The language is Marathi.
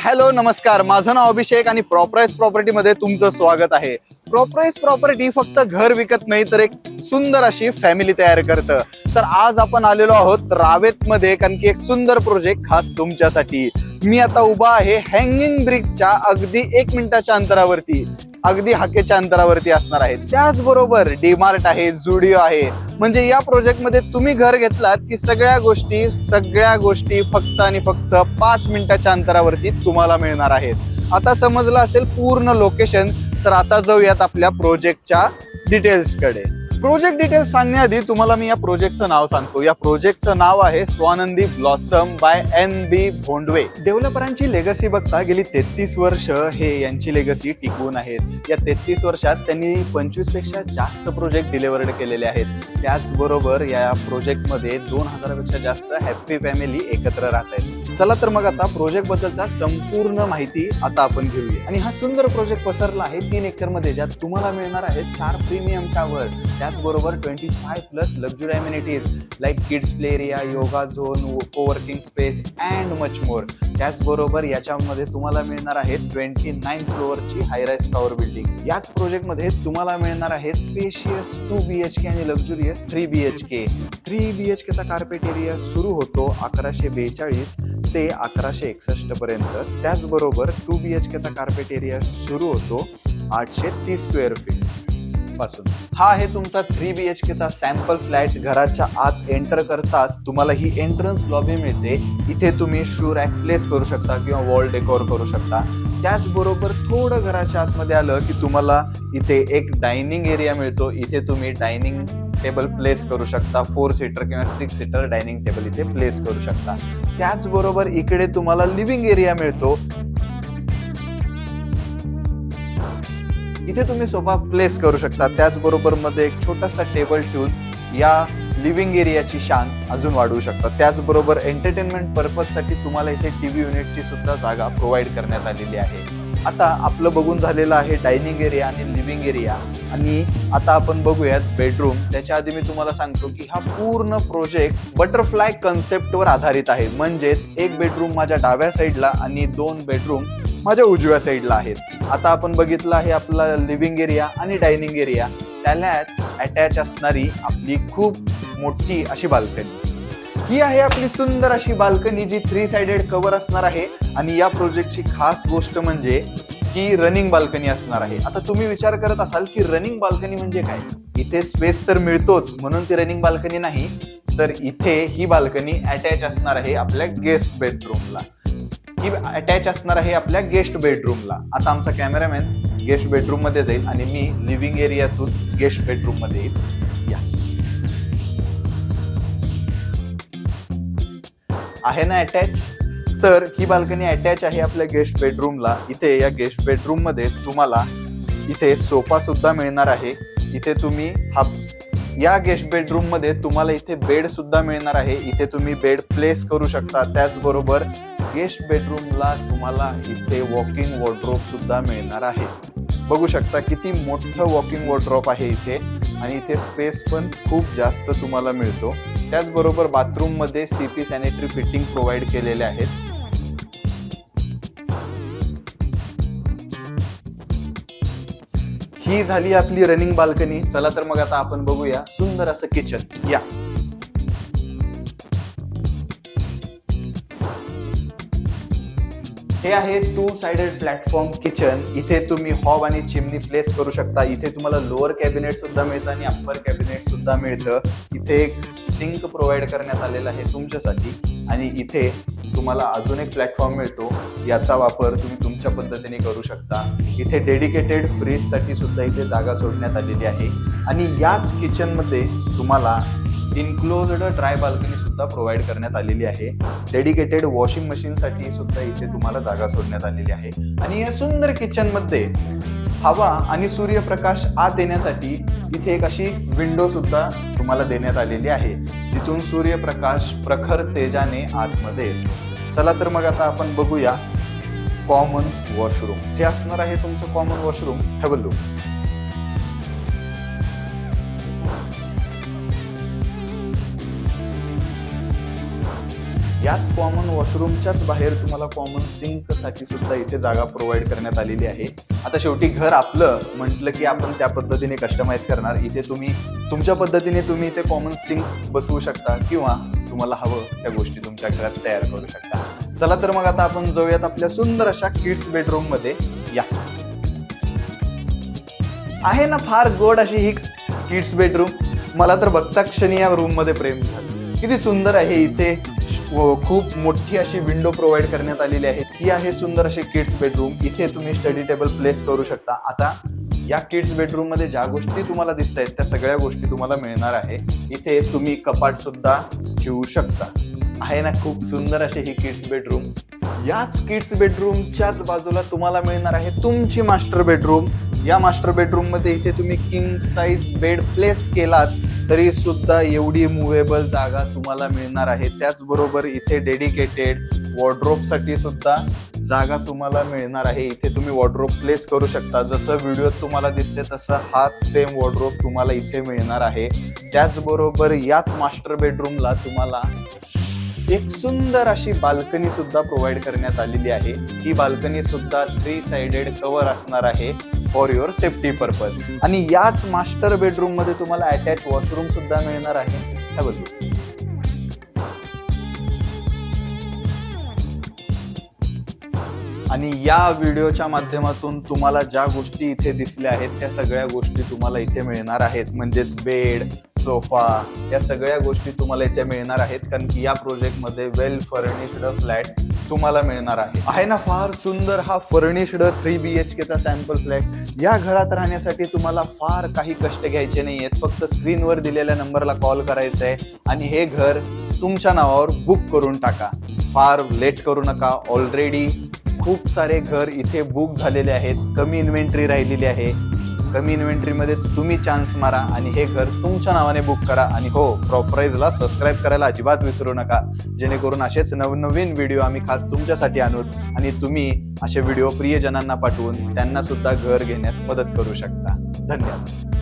हॅलो नमस्कार, माझं नाव अभिषेक आणि प्रॉपराइज प्रॉपर्टी मध्ये तुमचं स्वागत आहे. प्रॉपराइज प्रॉपर्टी फक्त घर विकत नाही तर एक सुंदर अशी फॅमिली तयार करतं. तर आज आपण आलेलो आहोत रावेत मध्ये, कारण की एक सुंदर प्रोजेक्ट खास तुमच्यासाठी. मी आता उभा आहे हँगिंग ब्रिजच्या अगदी 1 मिनिटाच्या अंतरावरती, अगदी हाकेच्या अंतरावरती असणार आहे. त्याचबरोबर डीमार्ट आहे, झुडिओ आहे. म्हणजे या प्रोजेक्ट मध्ये तुम्ही घर घेतलात की सगळ्या गोष्टी फक्त आणि फक्त 5 मिनिटाच्या अंतरावरती तुम्हाला मिळणार आहेत. आता समजलं असेल पूर्ण लोकेशन. तर आता जाऊयात आपल्या प्रोजेक्टच्या डिटेल्स कडे. प्रोजेक्ट डिटेल्स सांगण्याआधी तुम्हाला मी या प्रोजेक्टचं नाव सांगतो. या प्रोजेक्टचं नाव आहे Swanandi blossom by NB Bhondve. डेव्हलपरांची लेगसी बघता गेली 33 वर्ष हे यांची लेगसी टिकवून आहेत. या 33 वर्षात त्यांनी 25 पेक्षा जास्त प्रोजेक्ट डिलिव्हर्ड केलेले आहेत. त्याचबरोबर या प्रोजेक्टमध्ये 2000 पेक्षा जास्त हॅपी फॅमिली एकत्र राहत आहेत. चला तर मग आता प्रोजेक्ट बद्दलचा संपूर्ण माहिती आता आपण घेऊया. आणि हा सुंदर प्रोजेक्ट पसरला आहे 3 एकर मध्ये, ज्यात तुम्हाला मिळणार आहेत 4 प्रीमियम टावर, त्याचबरोबर 25+ luxury amenities like kids play area, yoga zone, coworking space and much more. त्याचबरोबर याच्यामध्ये तुम्हाला मिळणार आहे 29 फ्लोअरची हाय राईज टॉवर बिल्डिंग. याच प्रोजेक्ट मध्ये तुम्हाला मिळणार आहे स्पेशियस 2 BHK आणि लक्झुरियस 3 BHK. 3 BHK चा कार्पेट एरिया सुरू होतो 1142 ते 1161 पर्यंत. त्याचबरोबर 2 BHK चा कार्पेट एरिया सुरू होतो 830 स्क्वेअर फीट पासून. हा आहे तुमचा 3 BHK चा सॅम्पल फ्लॅट. घराच्या आत एंटर करताच तुम्हाला ही एंट्रन्स लॉबी मिळते. इथे तुम्ही शू रॅक प्लेस करू शकता किंवा वॉल डेकोर करू शकता. त्याचबरोबर थोडं घराच्या आतमध्ये आलं की तुम्हाला इथे एक डायनिंग एरिया मिळतो. इथे तुम्ही डायनिंग टेबल प्लेस करू शकता. 4 सीटर किंवा 6 सीटर डायनिंग टेबल इथे प्लेस करू शकता. त्याचबरोबर इकडे तुम्हाला लिव्हिंग एरिया मिळतो. इथे तुम्ही सोफा प्लेस करू शकता. त्याचबरोबर मध्ये एक छोटासा टेबल ठेवून या लिव्हिंग एरियाची शान अजून वाढवू शकता. त्याचबरोबर एंटरटेनमेंट पर्पज साठी तुम्हाला इथे टीव्ही युनिटची सुद्धा जागा प्रोव्हाइड करण्यात आलेली आहे. आता आपलं बघून झालेलं आहे डायनिंग एरिया आणि लिव्हिंग एरिया. आणि आता आपण बघूयात बेडरूम. त्याच्या आधी मी तुम्हाला सांगतो की हा पूर्ण प्रोजेक्ट बटरफ्लाय कन्सेप्टवर आधारित आहे. म्हणजेच एक बेडरूम माझ्या डाव्या साईडला आणि 2 बेडरूम माझ्या उजव्या साईडला आहेत. आता आपण बघितलं आहे आपला लिव्हिंग एरिया आणि डायनिंग एरिया, त्यालाच अटॅच असणारी आपली खूप मोठी अशी बाल्कनी. ही आहे आपली सुंदर अशी बाल्कनी जी 3 साइडेड कव्हर असणार आहे. आणि या प्रोजेक्टची खास गोष्ट म्हणजे ही रनिंग बाल्कनी असणार आहे. आता तुम्ही विचार करत असाल की रनिंग बाल्कनी म्हणजे काय? इथे स्पेस तर मिळतोच म्हणून ती रनिंग बाल्कनी नाही, तर इथे ही बाल्कनी अटॅच असणार आहे आपल्या गेस्ट बेडरूमला. ही अटॅच असणार आहे आपल्या गेस्ट बेडरूमला. आता आमचा कॅमेरामॅन गेस्ट बेडरूम मध्ये जाईल आणि मी लिव्हिंग एरियातून गेस्ट बेडरूम मध्ये येईल. या आहे ना अटॅच. तर ही बाल्कनी अटॅच आहे आपल्या गेस्ट बेडरूमला. इथे या गेस्ट बेडरूम मध्ये तुम्हाला इथे सोफा सुद्धा मिळणार आहे. इथे तुम्ही या गेस्ट बेडरूम मध्ये तुम्हाला इथे बेड सुद्धा मिळणार आहे. इथे तुम्ही बेड प्लेस करू शकता. त्याचबरोबर गेस्ट बेडरूमला तुम्हाला इथे वॉकिंग वॉर्डरोब सुद्धा मिळणार आहे. बघू शकता किती मोठं वॉकिंग वॉर्डरोब आहे इथे. आणि इथे स्पेस पण खूप जास्त तुम्हाला मिळतो. त्याचबरोबर बाथरूम मध्ये CP सॅनिटरी फिटिंग प्रोव्हाइड केलेले आहेत. ही झाली आपली रनिंग बाल्कनी. चला तर मग आता आपण बघूया सुंदर असं किचन. या हे आहे 2 साइडेड प्लॅटफॉर्म किचन. इथे तुम्ही हॉब आणि चिमनी प्लेस करू शकता. इथे तुम्हाला लोअर कॅबिनेट सुद्धा मिळतं आणि अप्पर कॅबिनेट सुद्धा मिळतं. इथे एक सिंक प्रोव्हाइड करण्यात आलेला आहे तुमच्यासाठी. आणि इथे तुम्हाला अजून एक प्लॅटफॉर्म मिळतो. याचा वापर तुम्ही तुमच्या पद्धतीने करू शकता. इथे डेडिकेटेड फ्रीज साठी सुद्धा इथे जागा सोडण्यात आलेली आहे. आणि याच किचन मध्ये तुम्हाला इन्क्लोज्ड ड्राय बाल्कनी सुद्धा प्रोव्हाइड करण्यात आलेली आहे. डेडिकेटेड वॉशिंग मशीन साठी सुद्धा इथे तुम्हाला जागा सोडण्यात आलेली आहे. आणि या सुंदर किचन मध्ये हवा आणि सूर्यप्रकाश आत येण्यासाठी इथे एक अशी विंडो सुद्धा तुम्हाला देण्यात आलेली आहे, जिथून सूर्यप्रकाश प्रखर तेजाने आतमध्ये येतो. चला तर मग आता आपण बघूया कॉमन वॉशरूम. हे असणार आहे तुमचं common washroom. Have a look. याच कॉमन वॉशरूमच्याच बाहेर तुम्हाला कॉमन सिंक साठी सुद्धा इथे जागा प्रोव्हाइड करण्यात आलेली आहे. आता शेवटी घर आपलं म्हटलं की आपण त्या पद्धतीने कस्टमाइज करणार. इथे तुम्ही तुमच्या पद्धतीने तुम्ही इथे कॉमन सिंक बसवू शकता किंवा तुम्हाला हवं त्या गोष्टी तुमच्या घरात तयार करू शकता. चला तर मग आता आपण जाऊयात आपल्या सुंदर अशा किड्स बेडरूम मध्ये. या आहे ना फार गोड अशी ही किड्स बेडरूम. मला तर बघता क्षणी या रूम मध्ये प्रेम झालं. किती सुंदर आहे. इथे खूप मोठी अशी विंडो प्रोव्हाइड करण्यात आलेली आहे. ती आहे सुंदर अशी किड्स बेडरूम. इथे तुम्ही स्टडी टेबल प्लेस करू शकता. आता या किड्स बेडरूम मध्ये ज्या गोष्टी तुम्हाला दिसत आहेत त्या सगळ्या गोष्टी तुम्हाला मिळणार आहे. इथे तुम्ही कपाट सुद्धा ठेवू शकता. आहे ना खूप सुंदर अशी ही किड्स बेडरूम. याच किड्स बेडरूमच्याच बाजूला तुम्हाला मिळणार आहे तुमची मास्टर बेडरूम. या मास्टर बेडरूम मध्ये इथे तुम्ही किंग साइज बेड प्लेस केलात तरी सुद्धा एवढी मुव्हेबल जागा तुम्हाला मिळणार आहे. त्याचबरोबर इथे डेडिकेटेड वॉर्डरोब साठी सुद्धा जागा तुम्हाला मिळणार आहे. इथे तुम्ही वॉर्डरोब प्लेस करू शकता. जसं व्हिडिओत तुम्हाला दिसते तसं हाच सेम वॉर्डरोब तुम्हाला इथे मिळणार आहे. त्याचबरोबर याच मास्टर बेडरूमला तुम्हाला एक सुंदर अशी बाल्कनी सुद्धा प्रोव्हाइड करण्यात आलेली आहे. ही बाल्कनी सुद्धा 3 साइडेड कव्हर असणार आहे फॉर युअर सेफ्टी पर्पज. आणि याच मास्टर बेडरूम मध्ये तुम्हाला अटॅच वॉशरूम सुद्धा मिळणार आहे. ह्या बघू आणि या व्हिडिओच्या माध्यमातून तुम्हाला ज्या गोष्टी इथे दिसल्या आहेत त्या सगळ्या गोष्टी तुम्हाला इथे मिळणार आहेत. म्हणजेच बेड, सोफा या सगळ्या गोष्टी तुम्हाला इथे मिळणार आहेत. कारण की या प्रोजेक्टमध्ये वेल फर्निश्ड फ्लॅट तुम्हाला मिळणार आहे ना फार सुंदर हा फर्निश्ड 3 BHK चा सॅम्पल फ्लॅट. या घरात राहण्यासाठी तुम्हाला फार काही कष्ट घ्यायचे नाही आहेत. फक्त स्क्रीनवर दिलेल्या नंबरला कॉल करायचा आहे आणि हे घर तुमच्या नावावर बुक करून टाका. फार लेट करू नका. ऑलरेडी खूप सारे घर इथे बुक झालेले आहेत. कमी इन्व्हेंटरी राहिलेली आहे. कमी इन्व्हेंटरीमध्ये तुम्ही चान्स मारा आणि हे घर तुमच्या नावाने बुक करा. आणि हो, प्रॉपराइजला सबस्क्राईब करायला अजिबात विसरू नका, जेणेकरून असेच नवनवीन व्हिडिओ आम्ही खास तुमच्यासाठी आणू आणि तुम्ही असे व्हिडिओ प्रियजनांना पाठवून त्यांना सुद्धा घर घेण्यास मदत करू शकता. धन्यवाद.